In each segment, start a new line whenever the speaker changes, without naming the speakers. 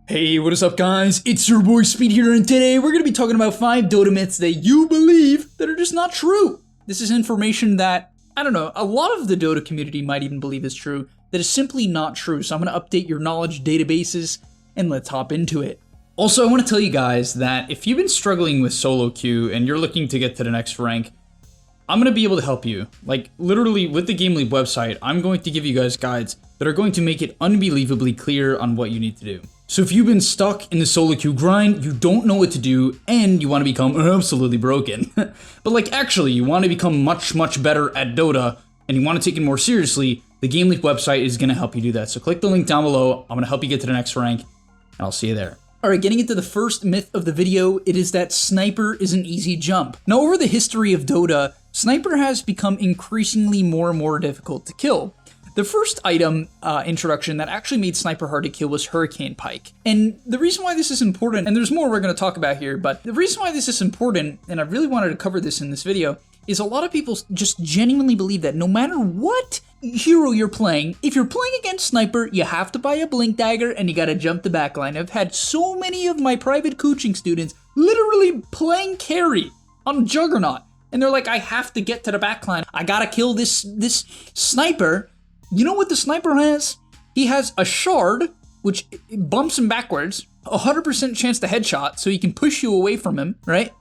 Hey, what is up guys? It's your boy Speed here, and today we're going to be talking about 5 Dota myths that you believe that are just not true. This is information that, I don't know, a lot of the Dota community might even believe is true, that is simply not true. So I'm going to update your knowledge databases, and let's hop into it. Also, I want to tell you guys that if you've been struggling with solo queue and you're looking to get to the next rank, I'm going to be able to help you. Like, literally, with the gameleap website, I'm going to give you guys guides that are going to make it unbelievably clear on what you need to do. So if you've been stuck in the solo queue grind, you don't know what to do, and you want to become absolutely broken, but like actually you want to become much better at Dota, and you want to take it more seriously, the gameleap website is going to help you do that. So click the link down below, I'm going to help you get to the next rank, and I'll see you there. Alright, getting into the first myth of the video, it is that Sniper is an easy jump. Now over the history of Dota, Sniper has become increasingly more and more difficult to kill. The first item introduction that actually made Sniper hard to kill was Hurricane Pike. And the reason why this is important, and there's more we're going to talk about here, but the reason why this is important, and I really wanted to cover this in this video, is a lot of people just genuinely believe that no matter what hero you're playing, if you're playing against Sniper, you have to buy a Blink Dagger and you gotta jump the backline. I've had so many of my private coaching students literally playing carry on Juggernaut, and they're like, I have to get to the backline. I gotta kill this Sniper. You know what the Sniper has? He has a shard, which bumps him backwards, 100% chance to headshot, so he can push you away from him, right?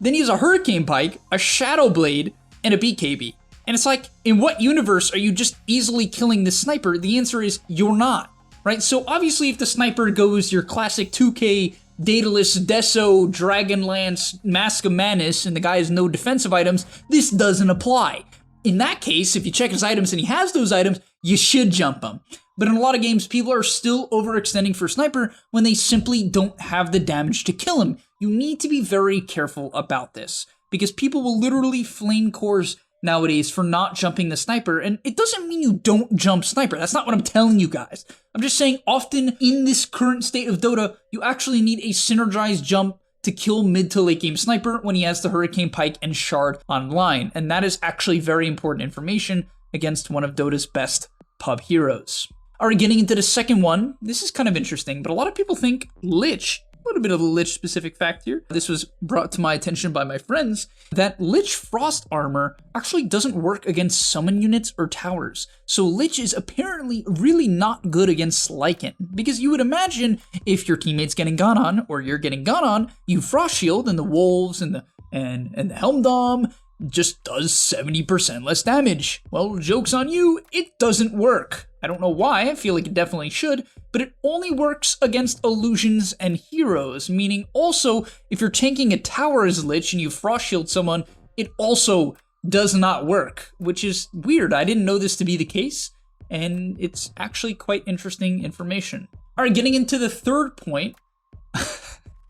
Then he has a Hurricane Pike, a Shadow Blade, and a BKB. And it's like, in what universe are you just easily killing this Sniper? The answer is, you're not, right? So obviously if the Sniper goes your classic 2K, Daedalus, Deso, Dragonlance, Mask of Manus, and the guy has no defensive items, this doesn't apply. In that case, if you check his items and he has those items, you should jump him. But in a lot of games, people are still overextending for Sniper when they simply don't have the damage to kill him. You need to be very careful about this, because people will literally flame course nowadays for not jumping the Sniper, and it doesn't mean you don't jump Sniper. That's not what I'm telling you guys. I'm just saying often in this current state of Dota, you actually need a synergized jump to kill mid to late game Sniper when he has the Hurricane Pike and Shard online, and that is actually very important information against one of Dota's best pub heroes. Alright, getting into the second one, this is kind of interesting, but a lot of people think Lich, a little bit of a Lich specific fact here, this was brought to my attention by my friends, that Lich Frost Armor actually doesn't work against summon units or towers. So Lich is apparently really not good against Lycan, because you would imagine if your teammate's getting gone on, or you're getting gone on, you Frost Shield and the Wolves and the Helm Dom just does 70% less damage. Well, joke's on you, it doesn't work. I don't know why, I feel like it definitely should, but it only works against illusions and heroes, meaning also, if you're tanking a tower as Lich and you Frost Shield someone, it also does not work, which is weird. I didn't know this to be the case, and it's actually quite interesting information. Alright, getting into the third point,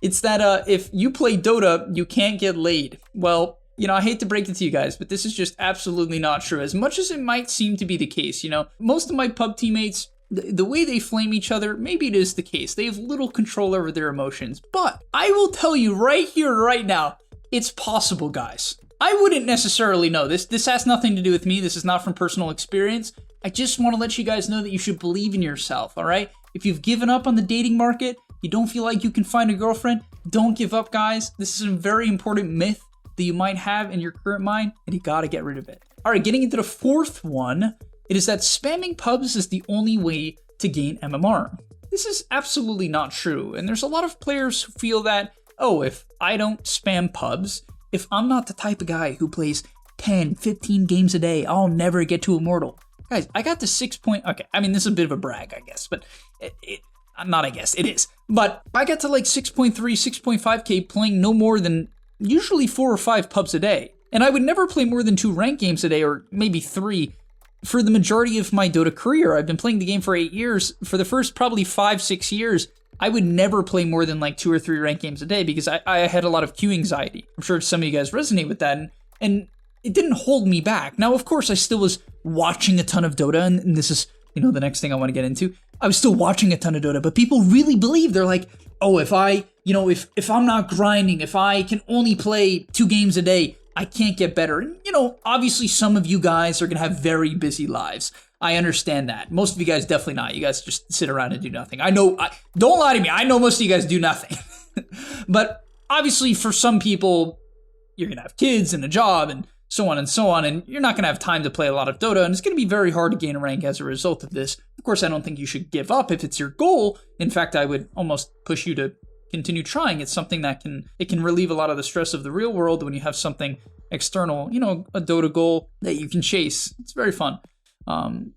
it's that if you play Dota, you can't get laid. Well, you know, I hate to break it to you guys, but this is just absolutely not true. As much as it might seem to be the case, you know, most of my pub teammates, the way they flame each other, maybe it is the case. They have little control over their emotions. But I will tell you right here, right now, it's possible, guys. I wouldn't necessarily know. This has nothing to do with me. This is not from personal experience. I just want to let you guys know that you should believe in yourself, all right? If you've given up on the dating market, you don't feel like you can find a girlfriend, don't give up, guys. This is a very important myth that you might have in your current mind, and you gotta get rid of it. Alright, getting into the fourth one, it is that spamming pubs is the only way to gain MMR. This is absolutely not true, and there's a lot of players who feel that, oh, if I don't spam pubs, if I'm not the type of guy who plays 10, 15 games a day, I'll never get to Immortal. Guys, I got to 6 point, okay, I mean, this is a bit of a brag, I guess, but not I guess, it is. But I got to like 6.3, 6.5k playing no more than usually 4 or 5 pubs a day. And I would never play more than 2 ranked games a day, or maybe 3, for the majority of my Dota career. I've been playing the game for 8 years. For the first probably 5, 6 years, I would never play more than like 2 or 3 ranked games a day because I had a lot of queue anxiety. I'm sure some of you guys resonate with that, and it didn't hold me back. Now, of course, I still was watching a ton of Dota, and this is, you know, the next thing I want to get into. I was still watching a ton of Dota, but people really believe, they're like, oh, if I'm not grinding, if I can only play 2 games a day, I can't get better. And, you know, obviously some of you guys are going to have very busy lives. I understand that. Most of you guys definitely not. You guys just sit around and do nothing. I know, don't lie to me. I know most of you guys do nothing. But obviously for some people, you're going to have kids and a job and so on, and you're not going to have time to play a lot of Dota, and it's going to be very hard to gain a rank as a result of this. Of course, I don't think you should give up if it's your goal. In fact, I would almost push you to continue trying. It's something that can relieve a lot of the stress of the real world when you have something external, you know, a Dota goal that you can chase. It's very fun.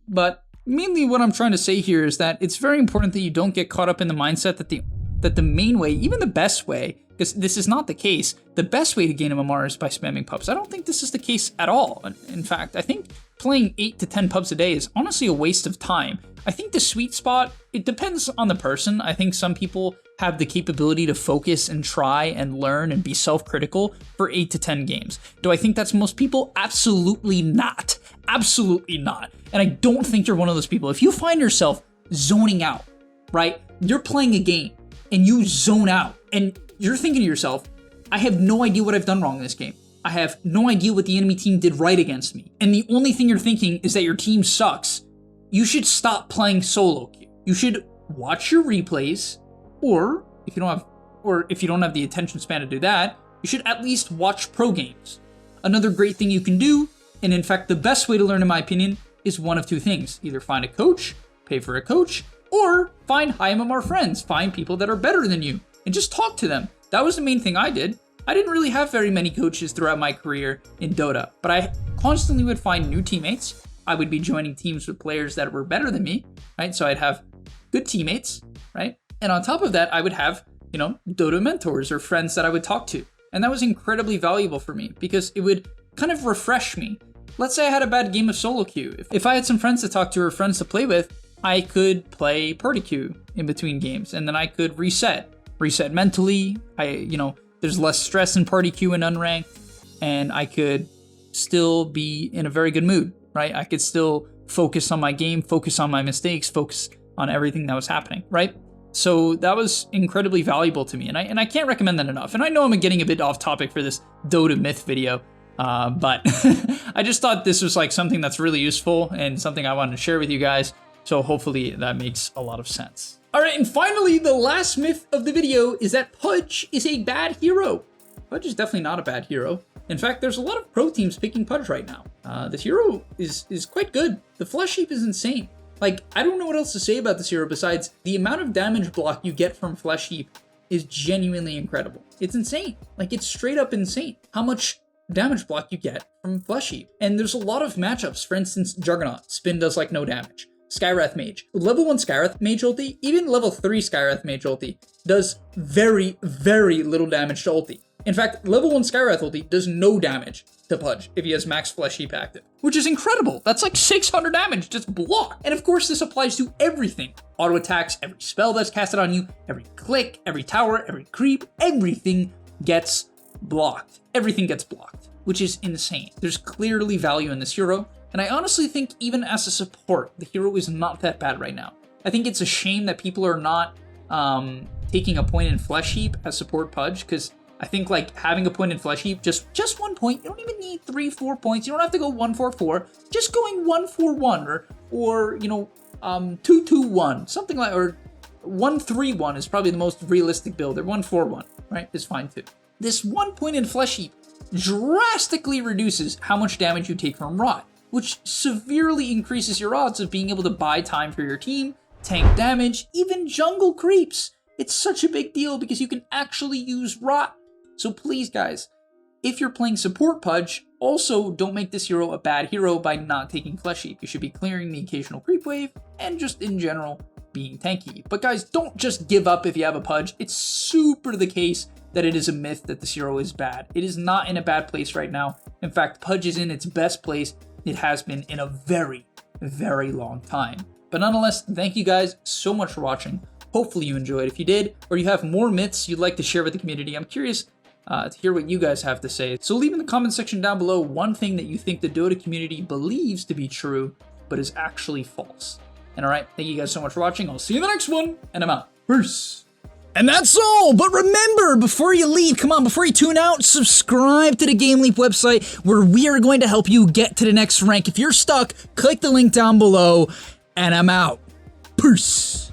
But mainly what I'm trying to say here is that it's very important that you don't get caught up in the mindset that the main way, even the best way, because this is not the case, the best way to gain MMR is by spamming pubs. I don't think this is the case at all. In fact, I think playing 8 to 10 pubs a day is honestly a waste of time. I think the sweet spot, it depends on the person. I think some people have the capability to focus and try and learn and be self-critical for 8 to 10 games. Do I think that's most people? Absolutely not. Absolutely not. And I don't think you're one of those people. If you find yourself zoning out, right? You're playing a game and you zone out and you're thinking to yourself, I have no idea what I've done wrong in this game. I have no idea what the enemy team did right against me. And the only thing you're thinking is that your team sucks. You should stop playing solo queue. You should watch your replays, or if you don't have the attention span to do that, you should at least watch pro games. Another great thing you can do, and in fact the best way to learn in my opinion, is one of two things. Either find a coach, pay for a coach, or find high MMR friends. Find people that are better than you and just talk to them. That was the main thing I did. I didn't really have very many coaches throughout my career in Dota, but I constantly would find new teammates. I would be joining teams with players that were better than me, right? So I'd have good teammates, right? And on top of that, I would have, Dota mentors or friends that I would talk to. And that was incredibly valuable for me because it would kind of refresh me. Let's say I had a bad game of solo queue. If I had some friends to talk to or friends to play with, I could play party queue in between games and then I could reset mentally. There's less stress in party queue and unranked, and I could still be in a very good mood, right? I could still focus on my game, focus on my mistakes, focus on everything that was happening, right? So that was incredibly valuable to me, and I can't recommend that enough. And I know I'm getting a bit off topic for this Dota myth video, but I just thought this was like something that's really useful and something I wanted to share with you guys. So hopefully that makes a lot of sense. All right, and finally, the last myth of the video is that Pudge is a bad hero. Pudge is definitely not a bad hero. In fact, there's a lot of pro teams picking Pudge right now. This hero is quite good. The flesh heap is insane. Like, I don't know what else to say about this hero besides the amount of damage block you get from flesh heap is genuinely incredible. It's insane. Like, it's straight up insane how much damage block you get from flesh heap. And there's a lot of matchups. For instance, Juggernaut. Spin does like no damage. Skywrath Mage. Level 1 Skywrath Mage ulti, even level 3 Skywrath Mage ulti, does very, very little damage to ulti. In fact, level 1 Skywrath ulti does no damage to Pudge if he has max flesh heap active, which is incredible. That's like 600 damage just blocked. And of course, this applies to everything. Auto attacks, every spell that's casted on you, every click, every tower, every creep, everything gets blocked. Everything gets blocked, which is insane. There's clearly value in this hero. And I honestly think even as a support, the hero is not that bad right now. I think it's a shame that people are not taking a point in flesh heap as support Pudge, because I think like having a point in flesh heap, just 1 point, you don't even need 3-4 points. You don't have to go 1-4-4. Just going 1-4-1 or 2-2-1, something like, or 1-3-1 is probably the most realistic build, or 1-4-1, right? Is fine too. This 1 point in flesh heap drastically reduces how much damage you take from rot, which severely increases your odds of being able to buy time for your team, tank damage, even jungle creeps. It's such a big deal because you can actually use rot. So please guys, if you're playing support Pudge, also don't make this hero a bad hero by not taking flesh heap. You should be clearing the occasional creep wave and just in general being tanky. But guys, don't just give up if you have a Pudge. It's super the case that it is a myth that this hero is bad. It is not in a bad place right now. In fact, Pudge is in its best place it has been in a very, very long time. But nonetheless, thank you guys so much for watching. Hopefully you enjoyed. If you did, or you have more myths you'd like to share with the community, I'm curious to hear what you guys have to say. So leave in the comment section down below one thing that you think the Dota community believes to be true, but is actually false. And alright, thank you guys so much for watching. I'll see you in the next one, and I'm out. Peace! And that's all, but remember, before you leave, come on, before you tune out, subscribe to the GameLeap website where we are going to help you get to the next rank. If you're stuck, click the link down below, and I'm out. Peace.